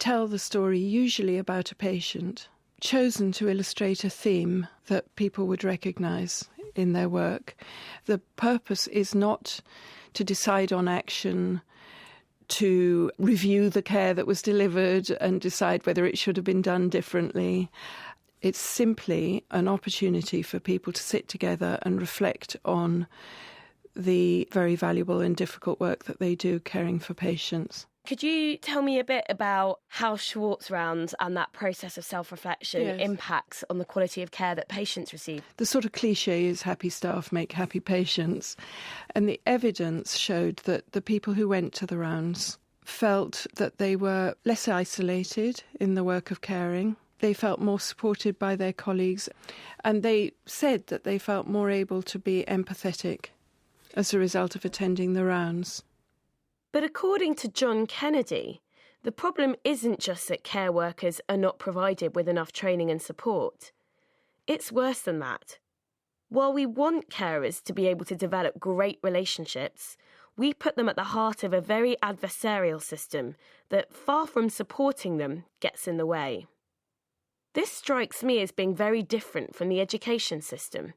tell the story usually about a patient, chosen to illustrate a theme that people would recognise in their work. The purpose is not to decide on action, to review the care that was delivered and decide whether it should have been done differently. It's simply an opportunity for people to sit together and reflect on the very valuable and difficult work that they do caring for patients. Could you tell me a bit about how Schwartz rounds and that process of self-reflection impacts on the quality of care that patients receive? The sort of cliche is happy staff make happy patients. And the evidence showed that the people who went to the rounds felt that they were less isolated in the work of caring. They felt more supported by their colleagues. And they said that they felt more able to be empathetic as a result of attending the rounds. But according to John Kennedy, the problem isn't just that care workers are not provided with enough training and support. It's worse than that. While we want carers to be able to develop great relationships, we put them at the heart of a very adversarial system that, far from supporting them, gets in the way. This strikes me as being very different from the education system.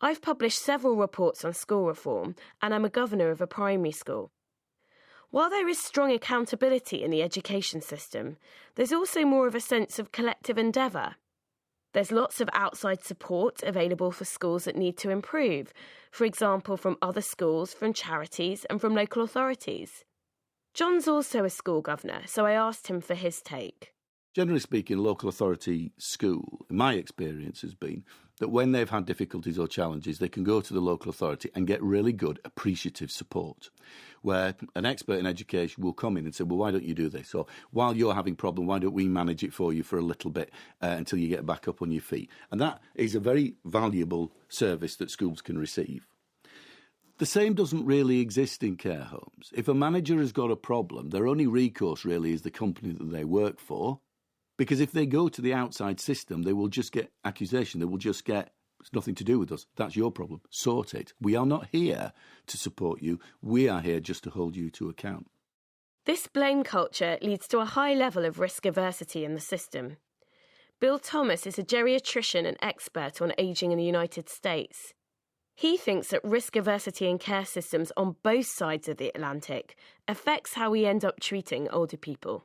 I've published several reports on school reform, and I'm a governor of a primary school. While there is strong accountability in the education system, there's also more of a sense of collective endeavour. There's lots of outside support available for schools that need to improve, for example from other schools, from charities and from local authorities. John's also a school governor, so I asked him for his take. Generally speaking, local authority school, my experience has been that when they've had difficulties or challenges, they can go to the local authority and get really good, appreciative support, where an expert in education will come in and say, well, why don't you do this? Or while you're having a problem, why don't we manage it for you for a little bit until you get back up on your feet? And that is a very valuable service that schools can receive. The same doesn't really exist in care homes. If a manager has got a problem, their only recourse really is the company that they work for. Because if they go to the outside system, they will just get accusation. They will just get, it's nothing to do with us. That's your problem. Sort it. We are not here to support you. We are here just to hold you to account. This blame culture leads to a high level of risk aversity in the system. Bill Thomas is a geriatrician and expert on ageing in the United States. He thinks that risk aversity in care systems on both sides of the Atlantic affects how we end up treating older people.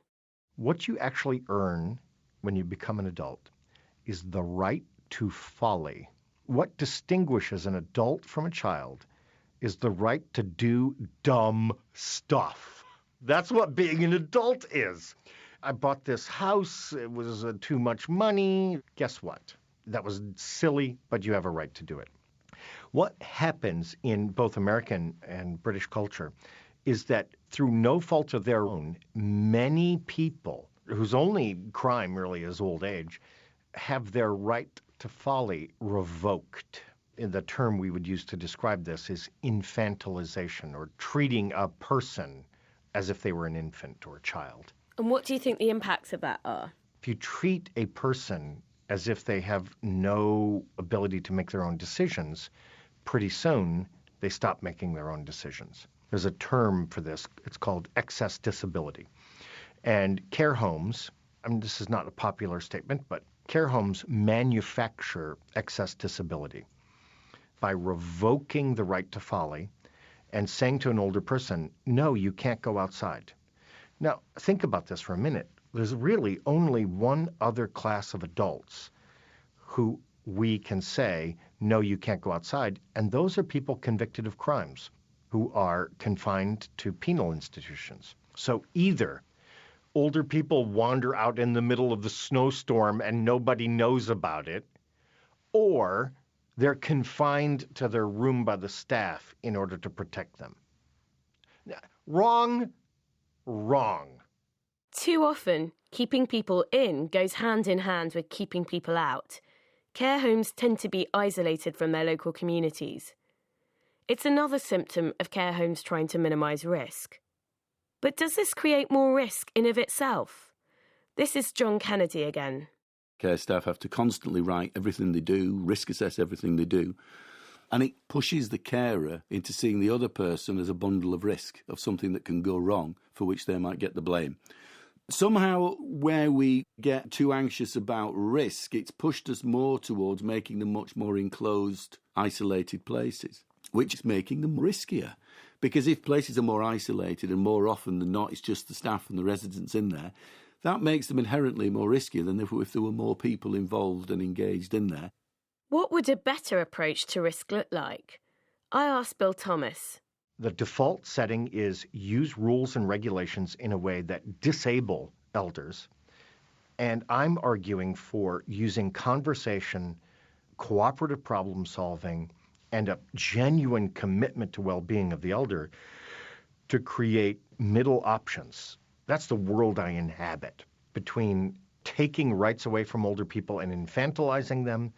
What you actually earn when you become an adult is the right to folly. What distinguishes an adult from a child is the right to do dumb stuff. That's what being an adult is. I bought this house. It was too much money. Guess what? That was silly, but you have a right to do it. What happens in both American and British culture is that through no fault of their own, many people whose only crime really is old age have their right to folly revoked. And the term we would use to describe this is infantilization, or treating a person as if they were an infant or a child. And what do you think the impacts of that are? If you treat a person as if they have no ability to make their own decisions, pretty soon they stop making their own decisions. There's a term for this. It's called excess disability. And care homes, this is not a popular statement, but care homes manufacture excess disability by revoking the right to folly and saying to an older person, no, you can't go outside. Now, think about this for a minute. There's really only one other class of adults who we can say, no, you can't go outside, and those are people convicted of crimes who are confined to penal institutions. So either older people wander out in the middle of the snowstorm and nobody knows about it, or they're confined to their room by the staff in order to protect them. Wrong. Too often, keeping people in goes hand in hand with keeping people out. Care homes tend to be isolated from their local communities. It's another symptom of care homes trying to minimise risk. But does this create more risk in of itself? This is John Kennedy again. Care staff have to constantly write everything they do, risk assess everything they do, and it pushes the carer into seeing the other person as a bundle of risk, of something that can go wrong, for which they might get the blame. Somehow, where we get too anxious about risk, it's pushed us more towards making them much more enclosed, isolated places, which is making them riskier. Because if places are more isolated and more often than not it's just the staff and the residents in there, that makes them inherently more riskier than if there were more people involved and engaged in there. What would a better approach to risk look like? I asked Bill Thomas. The default setting is use rules and regulations in a way that disable elders. And I'm arguing for using conversation, cooperative problem solving, and a genuine commitment to well-being of the elder to create middle options. That's the world I inhabit, between taking rights away from older people and infantilizing them,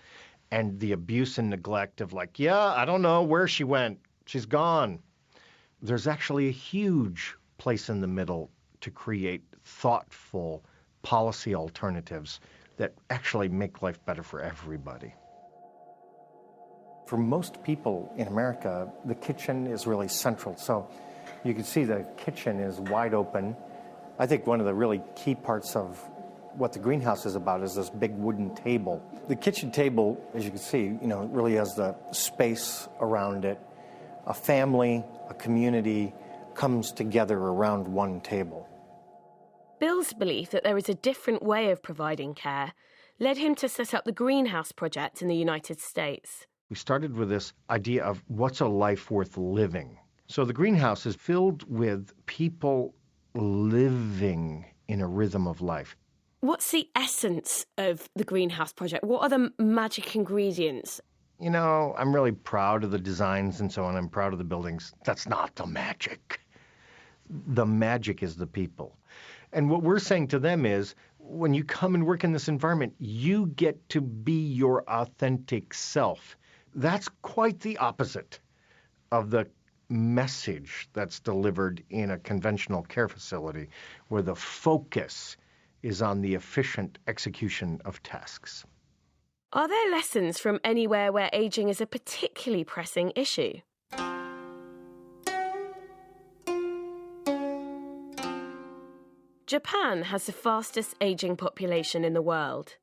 and the abuse and neglect of like, yeah, I don't know where she went. She's gone. There's actually a huge place in the middle to create thoughtful policy alternatives that actually make life better for everybody. For most people in America, the kitchen is really central. So you can see the kitchen is wide open. I think one of the really key parts of what the greenhouse is about is this big wooden table. The kitchen table, as you can see, really has the space around it. A family, a community comes together around one table. Bill's belief that there is a different way of providing care led him to set up the Greenhouse Project in the United States. We started with this idea of what's a life worth living. So the greenhouse is filled with people living in a rhythm of life. What's the essence of the Greenhouse Project? What are the magic ingredients? I'm really proud of the designs and so on. I'm proud of the buildings. That's not the magic. The magic is the people. And what we're saying to them is, when you come and work in this environment, you get to be your authentic self. That's quite the opposite of the message that's delivered in a conventional care facility, where the focus is on the efficient execution of tasks. Are there lessons from anywhere where ageing is a particularly pressing issue? Japan has the fastest ageing population in the world.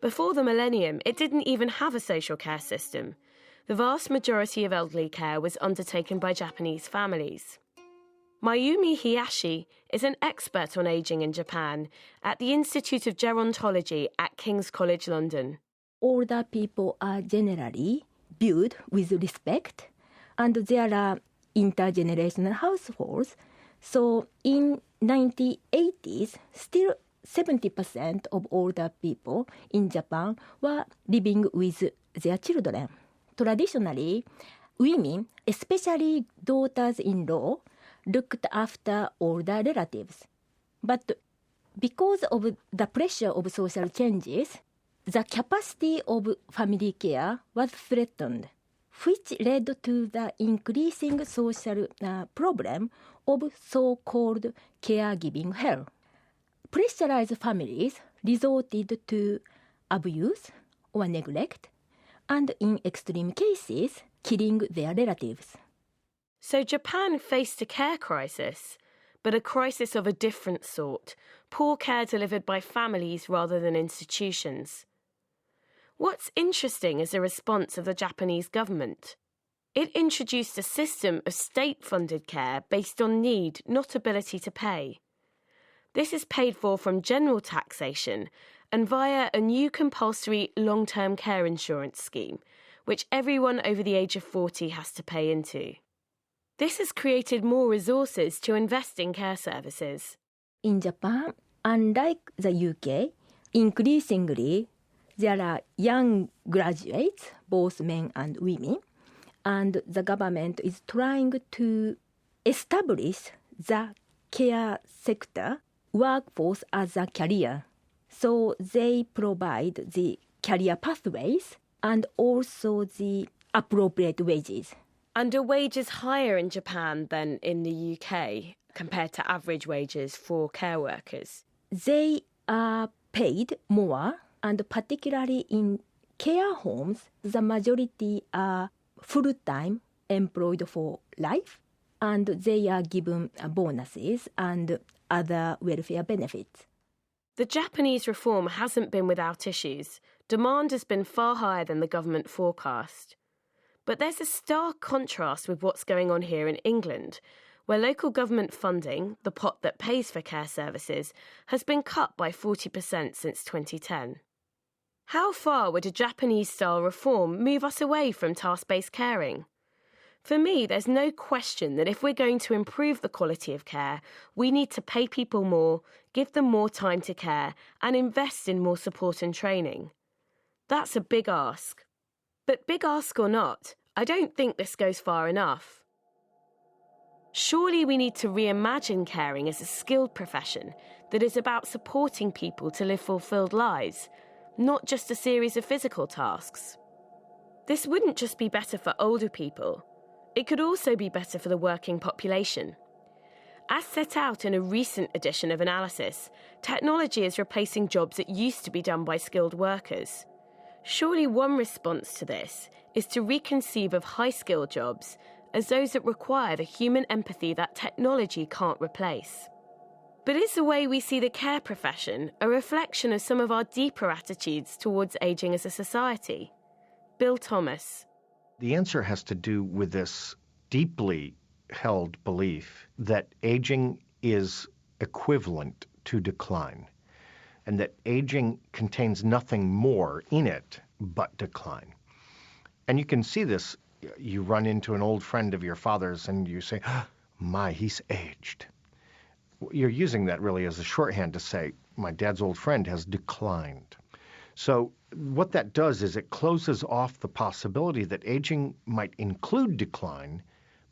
Before the millennium, it didn't even have a social care system. The vast majority of elderly care was undertaken by Japanese families. Mayumi Hiyashi is an expert on ageing in Japan at the Institute of Gerontology at King's College London. Older people are generally viewed with respect, and there are intergenerational households. So in 1980s, still 70% of older people in Japan were living with their children. Traditionally, women, especially daughters-in-law, looked after older relatives. But because of the pressure of social changes, the capacity of family care was threatened, which led to the increasing social problem of so-called caregiving hell. Pressurized families resorted to abuse or neglect, and in extreme cases, killing their relatives. So Japan faced a care crisis, but a crisis of a different sort, poor care delivered by families rather than institutions. What's interesting is the response of the Japanese government. It introduced a system of state-funded care based on need, not ability to pay. This is paid for from general taxation and via a new compulsory long-term care insurance scheme, which everyone over the age of 40 has to pay into. This has created more resources to invest in care services. In Japan, unlike the UK, increasingly there are young graduates, both men and women, and the government is trying to establish the care sector workforce as a career. So they provide the career pathways and also the appropriate wages. And are wages higher in Japan than in the UK compared to average wages for care workers? They are paid more, and particularly in care homes, the majority are full-time employed for life, and they are given bonuses and other welfare benefits. The Japanese reform hasn't been without issues. Demand has been far higher than the government forecast. But there's a stark contrast with what's going on here in England, where local government funding, the pot that pays for care services, has been cut by 40% since 2010. How far would a Japanese-style reform move us away from task-based caring? For me, there's no question that if we're going to improve the quality of care, we need to pay people more, give them more time to care, and invest in more support and training. That's a big ask. But big ask or not, I don't think this goes far enough. Surely we need to reimagine caring as a skilled profession that is about supporting people to live fulfilled lives, not just a series of physical tasks. This wouldn't just be better for older people. It could also be better for the working population. As set out in a recent edition of Analysis, technology is replacing jobs that used to be done by skilled workers. Surely one response to this is to reconceive of high-skilled jobs as those that require the human empathy that technology can't replace. But is the way we see the care profession a reflection of some of our deeper attitudes towards ageing as a society? Bill Thomas. The answer has to do with this deeply held belief that aging is equivalent to decline, and that aging contains nothing more in it but decline. And you can see this. You run into an old friend of your father's and you say, my, he's aged. You're using that really as a shorthand to say, my dad's old friend has declined. So what that does is it closes off the possibility that aging might include decline,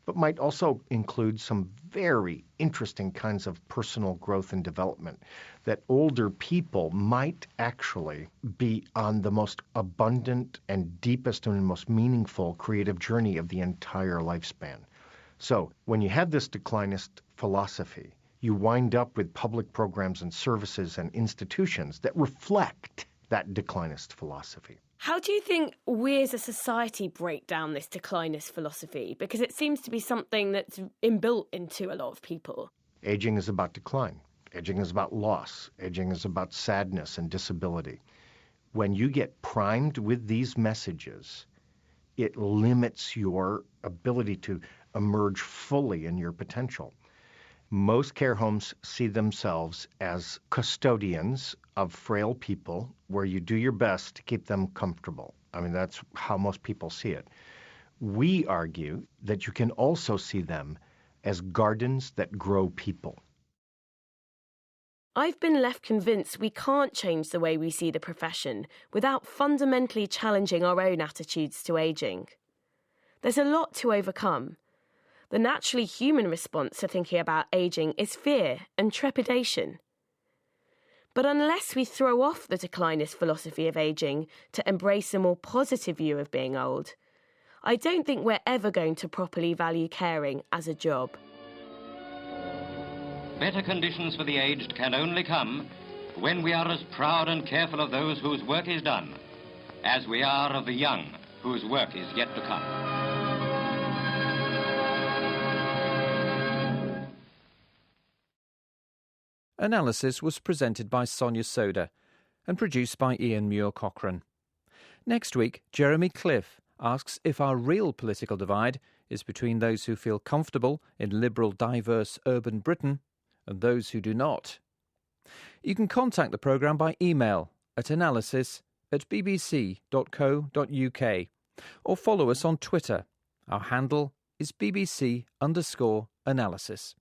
but might also include some very interesting kinds of personal growth and development, that older people might actually be on the most abundant and deepest and most meaningful creative journey of the entire lifespan. So when you have this declinist philosophy, you wind up with public programs and services and institutions that reflect that declinist philosophy. How do you think we as a society break down this declinist philosophy? Because it seems to be something that's inbuilt into a lot of people. Aging is about decline. Aging is about loss. Aging is about sadness and disability. When you get primed with these messages, it limits your ability to emerge fully in your potential. Most care homes see themselves as custodians of frail people where you do your best to keep them comfortable. I mean, that's how most people see it. We argue that you can also see them as gardens that grow people. I've been left convinced we can't change the way we see the profession without fundamentally challenging our own attitudes to ageing. There's a lot to overcome. The naturally human response to thinking about ageing is fear and trepidation. But unless we throw off the declinist philosophy of ageing to embrace a more positive view of being old, I don't think we're ever going to properly value caring as a job. Better conditions for the aged can only come when we are as proud and careful of those whose work is done as we are of the young whose work is yet to come. Analysis was presented by Sonia Soda and produced by Ian Muir-Cochrane. Next week, Jeremy Cliff asks if our real political divide is between those who feel comfortable in liberal, diverse urban Britain and those who do not. You can contact the programme by email at analysis@bbc.co.uk or follow us on Twitter. Our handle is BBC_analysis.